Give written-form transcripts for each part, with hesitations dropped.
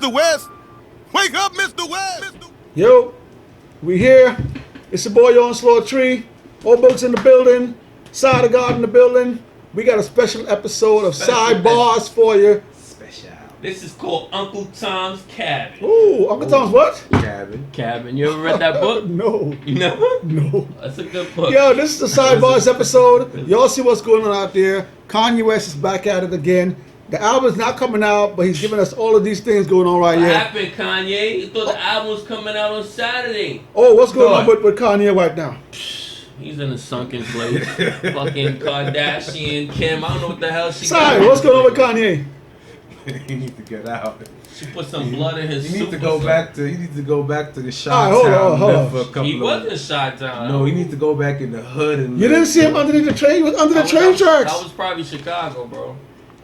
Mr. West. Wake up, Mr. West. Yo, we here. It's your boy Onslaught Tree. Old Boats in the building. Side of God in the building. We got a special episode of Sidebars for you. Special. This is called Uncle Tom's Cabin. Ooh, Uncle Tom's what? Cabin. You ever read that book? No. You never? No. That's a good book. Yo, this is the Sidebars episode. Y'all see what's going on out there. Kanye West is back at it again. The album's not coming out, but he's giving us all of these things going on right What here. happened, Kanye? You thought the album was coming out on Saturday. Oh, what's going on with Kanye right now? He's in a sunken place. Fucking Kardashian, Kim. I don't know what the hell she Sorry, got. what's going on with Kanye? He needs to get out. She put some blood in his He soup. needs to go back to. He needs to go back to the All right, Chi-Town. hold on. For a couple He of was in Chi-Town. No, he needs to go back in the hood and. You didn't see him underneath the train? He was under the train tracks. That was probably Chicago, bro.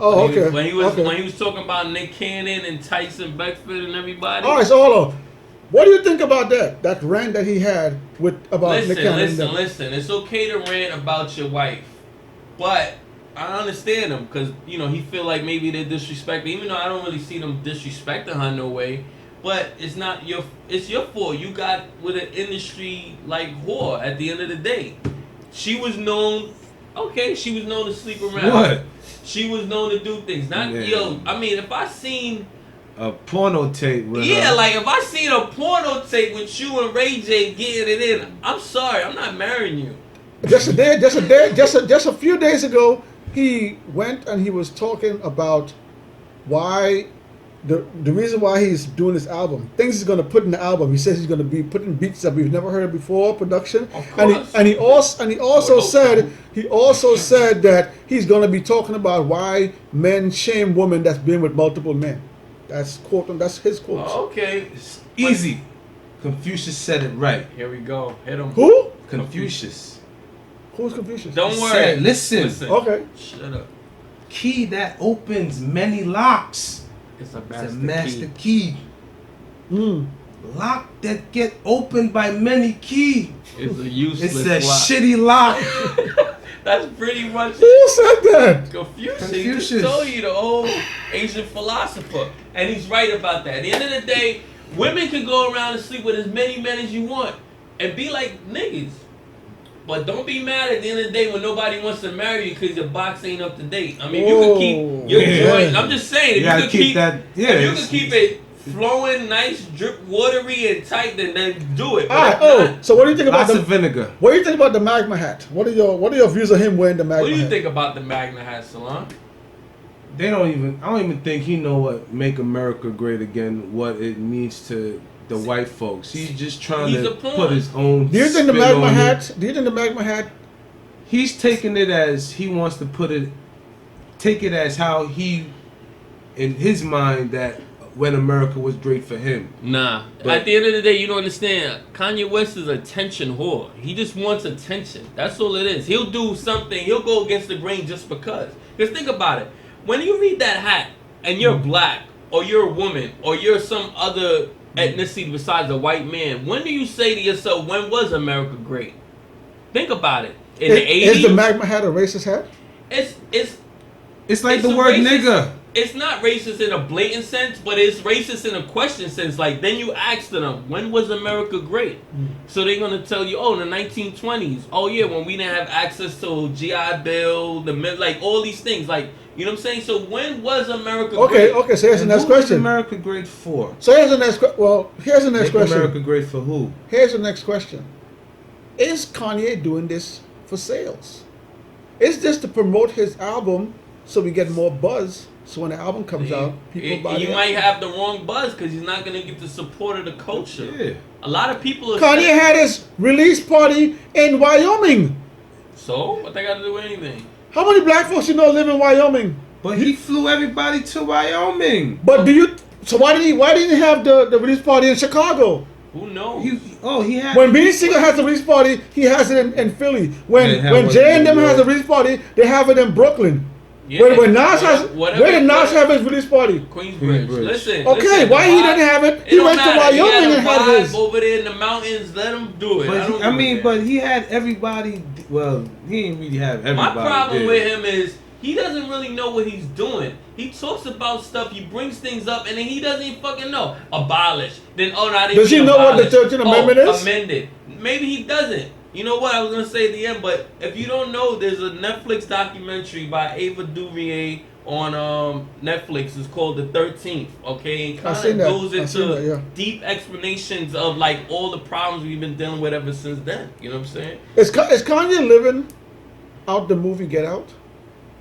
Oh, okay. When he was talking about Nick Cannon and Tyson Beckford and everybody. All right, so hold on. What do you think about that? That rant that he had about Nick Cannon? Listen. It's okay to rant about your wife, but I understand him because he feel like maybe they're disrespecting. Even though I don't really see them disrespecting her no way, but it's your fault. You got with an industry like whore. At the end of the day, she was known. Okay, she was known to sleep around. What? She was known to do things. I mean, if I seen a porno tape with yeah, her. like if I seen a porno tape with you and Ray J getting it in, I'm sorry, I'm not marrying you. Just a few days ago, he went and he was talking about why the reason why he's doing this album, things he's going to put in the album. He says he's going to be putting beats that we've never heard before, production. Of course. And he also said that he's going to be talking about why men shame women that's been with multiple men. That's his quote. Oh, okay. It's easy. Confucius said it right. Here we go. Hit him. Who? Confucius. Who's Confucius? Don't worry. Said, listen. Okay. Shut up. Key that opens many locks. It's a master key. Mm. Lock that get opened by many key. It's a useless It's a lock. shitty lock. That's pretty much Who said that? Confucius. He just told you, the old Asian philosopher. And he's right about that. At the end of the day, women can go around and sleep with as many men as you want and be like niggas. But don't be mad at the end of the day when nobody wants to marry you because your box ain't up to date. I mean, you can keep your joint. I'm just saying, if you can keep it flowing, nice, drip, watery, and tight, then do it. So what do you think about the vinegar? What do you think about the Magma hat? What are your views of him wearing the Magma hat? What do you think about the Magna hat, Salon? I don't even think he know what make America great again, what it means to the white folks. He's just trying to put his own. Do you think the Magma hat? He's taking it as he wants to take it as how he, in his mind, that when America was great for him. Nah. At the end of the day, you don't understand. Kanye West is a attention whore. He just wants attention. That's all it is. He'll do something. He'll go against the grain just because. Because think about it. When you read that hat and you're black or you're a woman or you're some other ethnicity besides a white man, when do you say to yourself, when was America great? Think about it. In the 80s? Is the Magma hat a racist hat? It's like the word nigga. It's not racist in a blatant sense, but it's racist in a question sense. Like, then you ask them, when was America great? So they're going to tell you, in the 1920s. Oh, yeah, when we didn't have access to G.I. Bill, like, all these things. Like, you know what I'm saying? So when was America great? Okay, so here's the next question. America great for? So here's the next question. Well, here's the next question. America great for who? Here's the next question. Is Kanye doing this for sales? Is this to promote his album so we get more buzz? So when the album comes out, people buy it. You might have the wrong buzz because he's not going to get the support of the culture. Yeah. A lot of people are Kanye had his release party in Wyoming. So? What they got to do with anything? How many black folks you know live in Wyoming? But he flew everybody to Wyoming. But why didn't he have the release party in Chicago? Who knows? He had. When Beanie Siegel has a release party, he has it in Philly. When Jay and them has a release party, they have it in Brooklyn. Yeah, when Nas where did Nas have his release party? Queensbridge. Listen. Okay, why he didn't have it? He went to Wyoming and had his. Over there in the mountains, let him do it. But but he had everybody. Well, he didn't really have everybody. My problem with him is he doesn't really know what he's doing. He talks about stuff, he brings things up, and then he doesn't even fucking know. Abolish. Then, oh, no, they Does he know what the 13th Amendment is? Amended. Maybe he doesn't. You know what I was going to say at the end, but if you don't know, there's a Netflix documentary by Ava DuVernay on Netflix. It's called The 13th, okay? And kind of goes into deep explanations of, like, all the problems we've been dealing with ever since then. You know what I'm saying? Is Kanye living out the movie Get Out?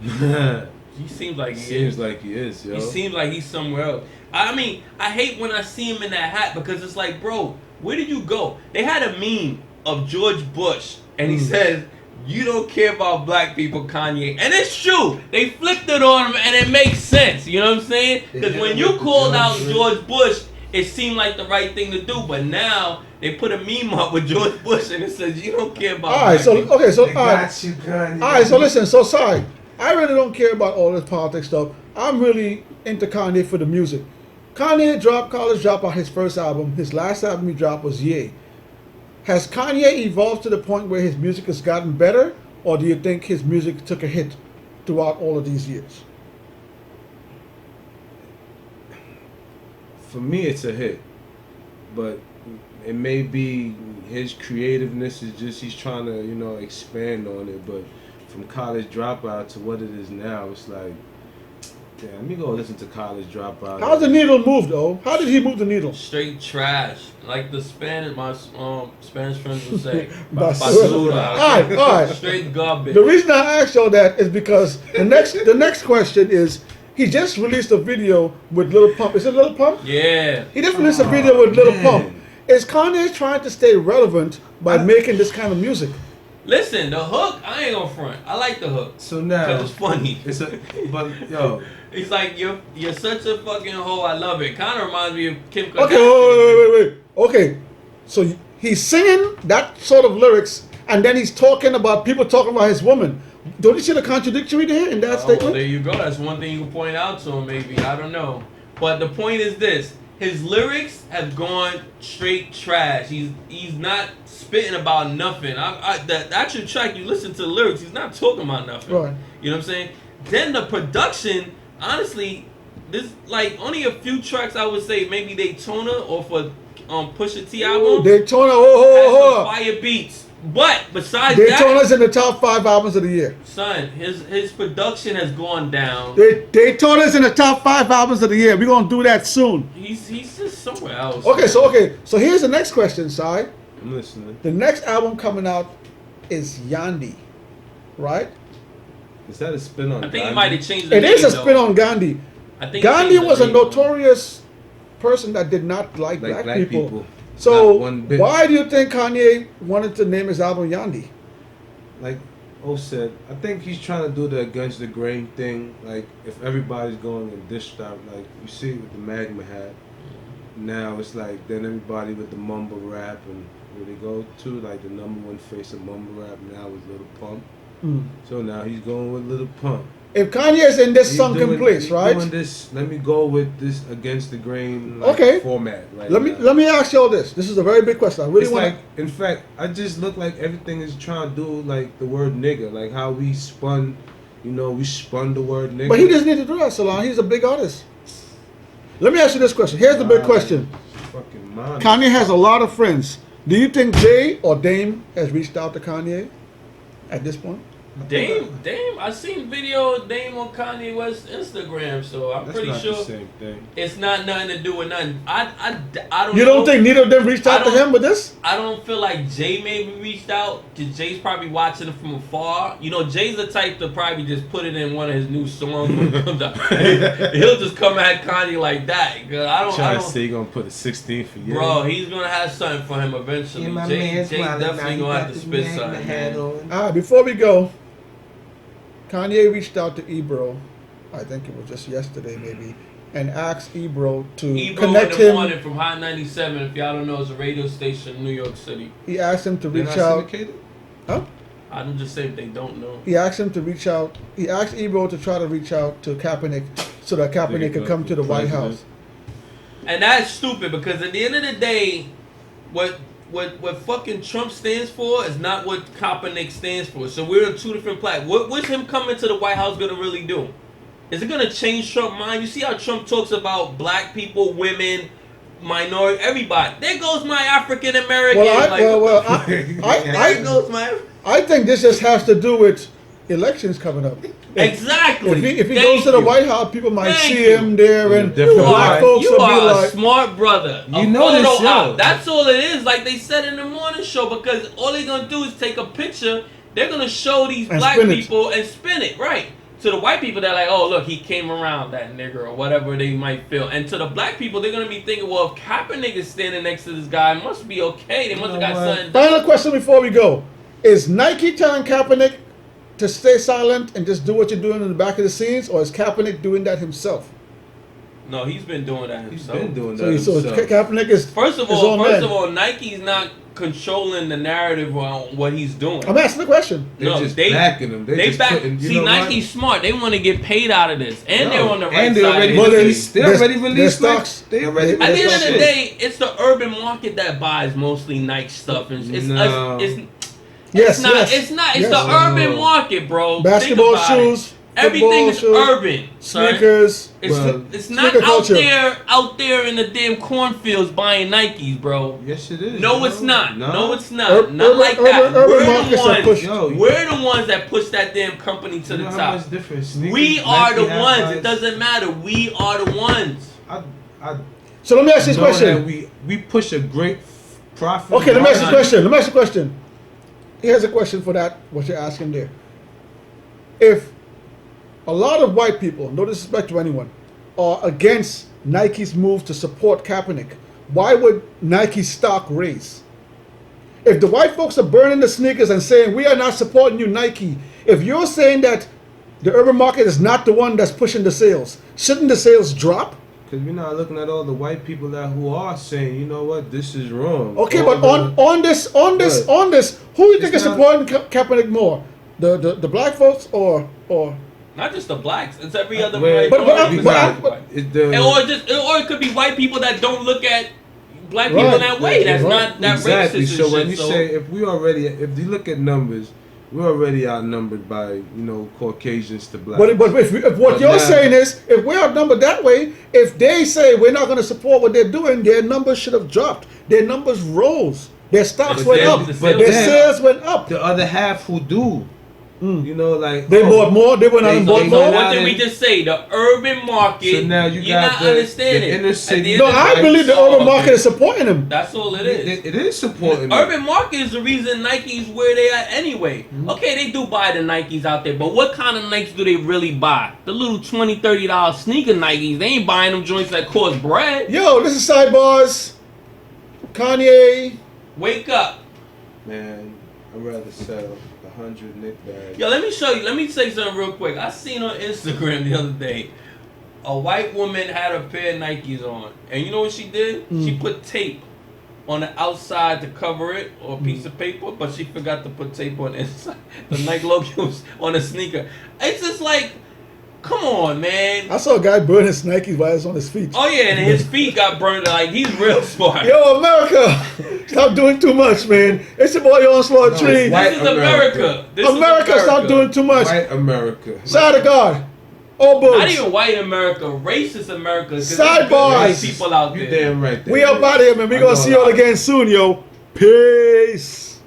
He seems like he is, yo. He seems like he's somewhere else. I mean, I hate when I see him in that hat because it's like, bro, where did you go? They had a meme of George Bush, and he says, "You don't care about black people, Kanye," and it's true. They flipped it on him, and it makes sense. You know what I'm saying? Because when you called out George Bush, it seemed like the right thing to do. But now they put a meme up with George Bush, and it says, "You don't care about." All right, so people. okay, so They all right, got you, Kanye. all right, so listen, so sorry, I really don't care about all this politics stuff. I'm really into Kanye for the music. Kanye dropped College Dropout, his first album. His last album he dropped was Ye. Has Kanye evolved to the point where his music has gotten better, or do you think his music took a hit throughout all of these years? For me, it's a hit, but it may be his creativeness is just he's trying to expand on it. But from College Dropout to what it is now, it's like, damn, let me go listen to College Dropout. How's the needle move though? How did he move the needle? Straight trash, like the Spanish my Spanish friends would say. Basura. All right. Straight garbage. The reason I asked y'all that is because the next question is, he just released a video with Lil Pump. Is it Lil Pump? Yeah. He just released a video with Lil Pump. Is Kanye trying to stay relevant by making this kind of music? Listen, the hook, I ain't gonna front. I like the hook. So now, because it's funny. But yo, he's like, you're such a fucking hoe. I love it. Kind of reminds me of Kim Kardashian. Okay, wait. Okay, so he's singing that sort of lyrics, and then he's talking about people talking about his woman. Don't you see the contradictory there in that statement? Well, there you go. That's one thing you can point out to him, maybe. I don't know. But the point is this. His lyrics have gone straight trash. He's not spitting about nothing. The actual track, you listen to the lyrics, he's not talking about nothing. Right. You know what I'm saying? Then the production, honestly, there's like only a few tracks I would say, maybe Daytona or for Pusha T album. Daytona, has some fire beats. But besides Daytona's in the top 5 albums of the year. son, his production has gone down. Daytona's in the top 5 albums of the year. We're gonna do that soon. He's just somewhere else. Okay, so here's the next question, Si. I'm listening. The next album coming out is Yandhi, right? Is that a spin on? I think Gandhi? he might have changed the It name. is a spin on Gandhi. I think Gandhi was a notorious person that did not like black people. So why do you think Kanye wanted to name his album Yandhi? Like O said, I think he's trying to do the against the grain thing. Like if everybody's going in this style, like you see with the Magma hat. Now it's like then everybody with the mumble rap and where they go to like the #1 face of mumble rap now is Lil Pump. So now he's going with Lil Pump. If Kanye's in this sunken place, right? Doing this, let me go with this against the grain format. Right let me ask you all this. This is a very big question. I really want. In fact, I just look like everything is trying to do like the word nigga, like how we spun the word nigga. But he doesn't need to do that, Salon. He's a big artist. Let me ask you this question. Here's the big question. Fucking mind. Kanye has a lot of friends. Do you think Jay or Dame has reached out to Kanye at this point? Dame, I seen video of Dame on Kanye West's Instagram, so I'm pretty sure the same thing. It's not nothing to do with nothing. I don't. You don't think neither of them reached out to him with this? I don't feel like Jay maybe reached out because Jay's probably watching it from afar. You know, Jay's the type to probably just put it in one of his new songs. He'll just come at Kanye like that. I don't say you're gonna put a 16 for you, bro. He's gonna have something for him eventually. Jay definitely gonna have to spit something. All right, before we go. Kanye reached out to Ebro, I think it was just yesterday maybe, and asked Ebro to connect him. in the morning from Hot 97, if y'all don't know, it's a radio station in New York City. He asked him to reach out. Huh? I'm just saying if they don't know. He asked him to reach out. He asked Ebro to try to reach out to Kaepernick so that Kaepernick could come to the White House. And that's stupid because at the end of the day, what what fucking Trump stands for is not what Kaepernick stands for. So we're on two different platforms. What's him coming to the White House gonna really do? Is it gonna change Trump's mind? You see how Trump talks about black people, women, minority, everybody. There goes my African American. There goes my. I think this just has to do with elections coming up. Exactly. If he goes to the White House, people might see him there, and the different black folks you will be are like, a smart brother. You know this, photo op. yo. That's all it is. Like they said in the morning show, because all they're gonna do is take a picture. They're gonna show these And black spin it. people and spin it right. To the white people, they're like, oh look, he came around that nigga or whatever they might feel. And to the black people, they're gonna be thinking, well, if Kaepernick is standing next to this guy, it must be okay. They must have got something. Final question before we go: is Nike telling Kaepernick to stay silent and just do what you're doing in the back of the scenes, or is Kaepernick doing that himself? No, he's been doing that himself. He's been doing that So himself. Kaepernick is First of his all, own man. Nike's not controlling the narrative on what he's doing. I'm asking the question. They're just backing him. They just back. putting, you See, know Nike's what? smart. They want to get paid out of this, and they're on the right And they side. already of But released. They their- already their released. stocks- They already. At the end of the shit. day, it's the urban market that buys mostly Nike stuff, and it's No. Yes, it's not. yes, It's not. It's yes. the urban market, bro. Basketball Think about it. shoes, Everything football is shoes, urban. son. sneakers. Well, It's not sneaker culture. out there in the damn cornfields buying Nikes, bro. Yes, it is. No, it's not. No, it's not. Ur- Not urban- like that. urban- urban We're markets the are ones. pushed. Yo, We're the ones that push that damn company to you the know how top. much different sneakers We are the Nike has ones. buys? It doesn't matter. We are the ones. I So let me ask you this know that question. we push a great profit. Okay, let me ask you a margin. question. Let me ask you a question. Here's a question for that, what you're asking there. If a lot of white people, no disrespect to anyone, are against Nike's move to support Kaepernick, why would Nike's stock raise? If the white folks are burning the sneakers and saying, we are not supporting you, Nike, if you're saying that the urban market is not the one that's pushing the sales, shouldn't the sales drop? Because we're not looking at all the white people that who are saying, you know what, this is wrong. Okay, All but the- on this, who do you think It's is not- supporting Kaepernick more? The black folks or Not just the blacks. It's every other Wait, But- minority. Or it could be white people that don't look at black people Right. that way. That's Right. not that Exactly. racist. So and when shit, you so say if you look at numbers, we're already outnumbered by Caucasians to black. but if what But you're now- saying is if we're outnumbered that way, if they say we're not going to support what they're doing, their numbers should have dropped. Their numbers rose. Their stocks But went then up. the Their sales- sales went up. the other half who do, like They bought more. They went out and They- bought they more. went what out did we and- just say? The urban market. So now you you're got not the understanding. inner At city- the end No, of the I day- believe the Oh, urban market okay. is supporting them. That's all it is. It is supporting. Urban market is the reason Nike's where they are anyway. Okay, they do buy the Nikes out there, but what kind of Nikes do they really buy? The little $20, $30 sneaker Nikes. They ain't buying them joints that cost bread. Yo, this is Sidebars. Kanye. Wake up. Man, I'd rather sell 100 Nick bags. Yo, let me show you. Let me say something real quick. I seen on Instagram the other day, a white woman had a pair of Nikes on. And you know what she did? She put tape on the outside to cover it, or a piece of paper, but she forgot to put tape on the inside. The Nike logo was on the sneaker. It's just like, come on, man. I saw a guy burn his Nikes while he was on his feet. Oh yeah, and his feet got burned. Like, he's real smart. Yo, America, stop doing too much, man. It's your boy Onslaught No, Tree. it's white This is America. This is America, stop doing too much. White America. Side of God. All Not boats. even white America, racist America. 'cause there's Sidebars. good white people out You there. damn right. We up out of here, man. We I gonna know see a y'all lot. again soon, yo. Peace.